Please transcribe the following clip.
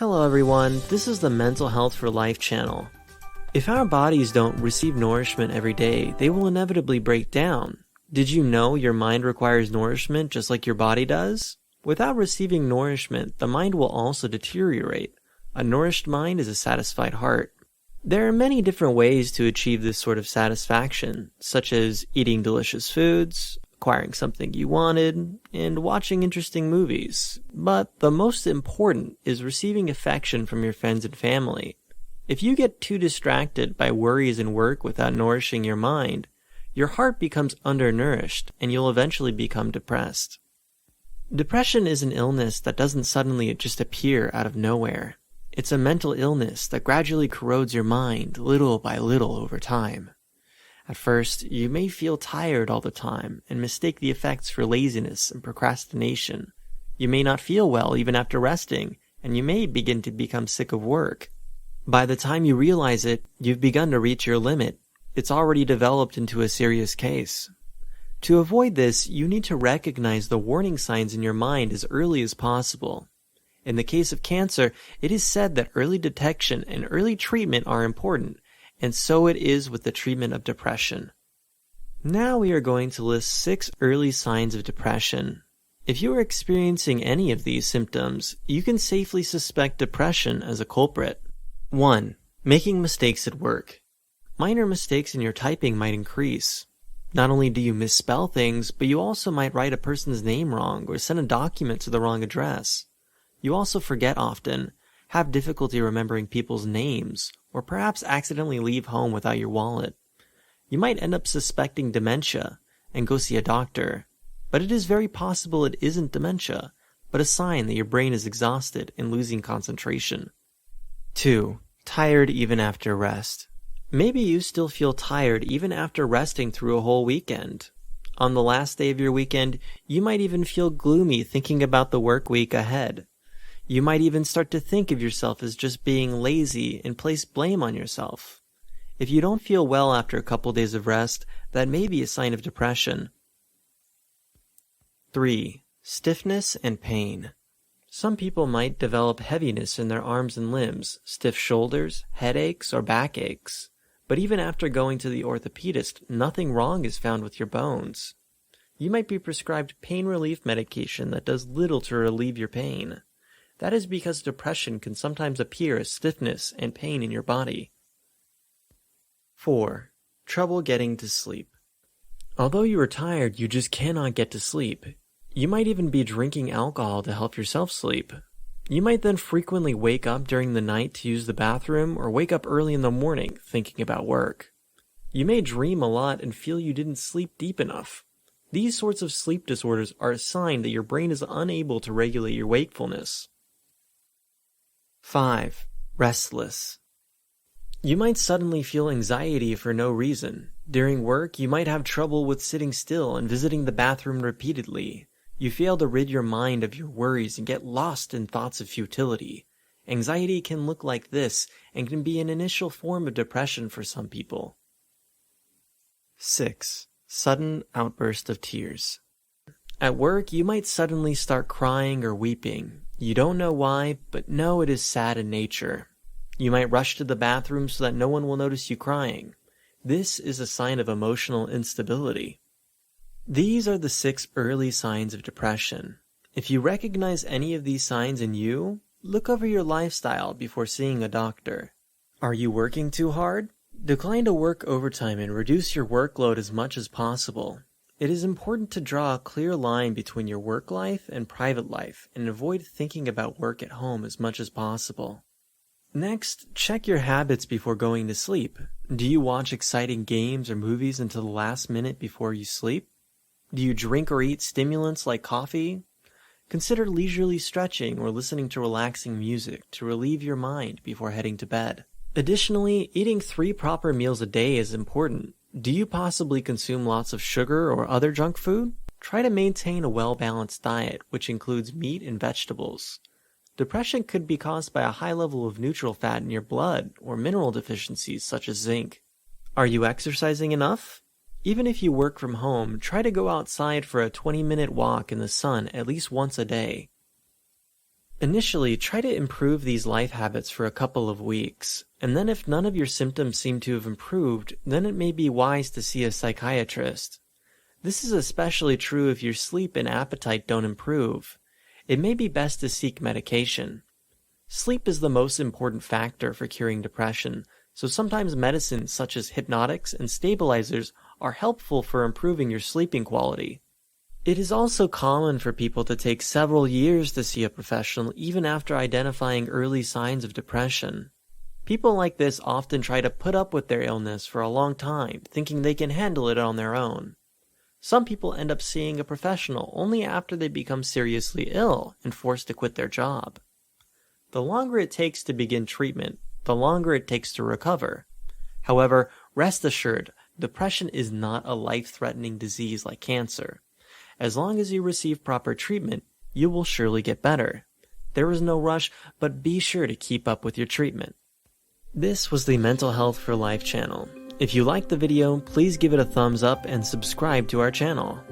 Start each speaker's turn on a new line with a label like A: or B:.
A: Hello everyone, this is the Mental Health for Life channel. If our bodies don't receive nourishment every day, they will inevitably break down. Did you know your mind requires nourishment just like your body does? Without receiving nourishment, the mind will also deteriorate. A nourished mind is a satisfied heart. There are many different ways to achieve this sort of satisfaction, such as eating delicious foods, acquiring something you wanted, and watching interesting movies. But the most important is receiving affection from your friends and family. If you get too distracted by worries and work without nourishing your mind, your heart becomes undernourished and you'll eventually become depressed. Depression is an illness that doesn't suddenly just appear out of nowhere. It's a mental illness that gradually corrodes your mind little by little over time. At first, you may feel tired all the time and mistake the effects for laziness and procrastination. You may not feel well even after resting, and you may begin to become sick of work. By the time you realize it, you've begun to reach your limit. It's already developed into a serious case. To avoid this, you need to recognize the warning signs in your mind as early as possible. In the case of cancer, it is said that early detection and early treatment are important, and so it is with the treatment of depression. Now we are going to list 6 early signs of depression. If you are experiencing any of these symptoms, you can safely suspect depression as a culprit. 1. Making mistakes at work. Minor mistakes in your typing might increase. Not only do you misspell things, but you also might write a person's name wrong or send a document to the wrong address. You also forget often, have difficulty remembering people's names, or perhaps accidentally leave home without your wallet. You might end up suspecting dementia and go see a doctor, but it is very possible it isn't dementia, but a sign that your brain is exhausted and losing concentration. 2. Tired even after rest. Maybe you still feel tired even after resting through a whole weekend. On the last day of your weekend, you might even feel gloomy thinking about the work week ahead. You might even start to think of yourself as just being lazy and place blame on yourself. If you don't feel well after a couple days of rest, that may be a sign of depression. 3. Stiffness and pain. Some people might develop heaviness in their arms and limbs, stiff shoulders, headaches, or backaches. But even after going to the orthopedist, nothing wrong is found with your bones. You might be prescribed pain relief medication that does little to relieve your pain. That is because depression can sometimes appear as stiffness and pain in your body. 4. Trouble getting to sleep. Although you are tired, you just cannot get to sleep. You might even be drinking alcohol to help yourself sleep. You might then frequently wake up during the night to use the bathroom or wake up early in the morning thinking about work. You may dream a lot and feel you didn't sleep deep enough. These sorts of sleep disorders are a sign that your brain is unable to regulate your wakefulness. 5. Restless. You might suddenly feel anxiety for no reason. During work, you might have trouble with sitting still and visiting the bathroom repeatedly. You fail to rid your mind of your worries and get lost in thoughts of futility. Anxiety can look like this and can be an initial form of depression for some people. 6. Sudden outburst of tears. At work, you might suddenly start crying or weeping. You don't know why, but know it is sad in nature. You might rush to the bathroom so that no one will notice you crying. This is a sign of emotional instability. These are the 6 early signs of depression. If you recognize any of these signs in you, look over your lifestyle before seeing a doctor. Are you working too hard? Decline to work overtime and reduce your workload as much as possible. It is important to draw a clear line between your work life and private life and avoid thinking about work at home as much as possible. Next, check your habits before going to sleep. Do you watch exciting games or movies until the last minute before you sleep? Do you drink or eat stimulants like coffee? Consider leisurely stretching or listening to relaxing music to relieve your mind before heading to bed. Additionally, eating 3 proper meals a day is important. Do you possibly consume lots of sugar or other junk food? Try to maintain a well-balanced diet, which includes meat and vegetables. Depression could be caused by a high level of neutral fat in your blood or mineral deficiencies such as zinc. Are you exercising enough? Even if you work from home, try to go outside for a 20-minute walk in the sun at least once a day. Initially, try to improve these life habits for a couple of weeks, and then if none of your symptoms seem to have improved, then it may be wise to see a psychiatrist. This is especially true if your sleep and appetite don't improve. It may be best to seek medication. Sleep is the most important factor for curing depression, so sometimes medicines such as hypnotics and stabilizers are helpful for improving your sleeping quality. It is also common for people to take several years to see a professional even after identifying early signs of depression. People like this often try to put up with their illness for a long time, thinking they can handle it on their own. Some people end up seeing a professional only after they become seriously ill and forced to quit their job. The longer it takes to begin treatment, the longer it takes to recover. However, rest assured, depression is not a life-threatening disease like cancer. As long as you receive proper treatment, you will surely get better. There is no rush, but be sure to keep up with your treatment. This was the Mental Health for Life channel. If you liked the video, please give it a thumbs up and subscribe to our channel.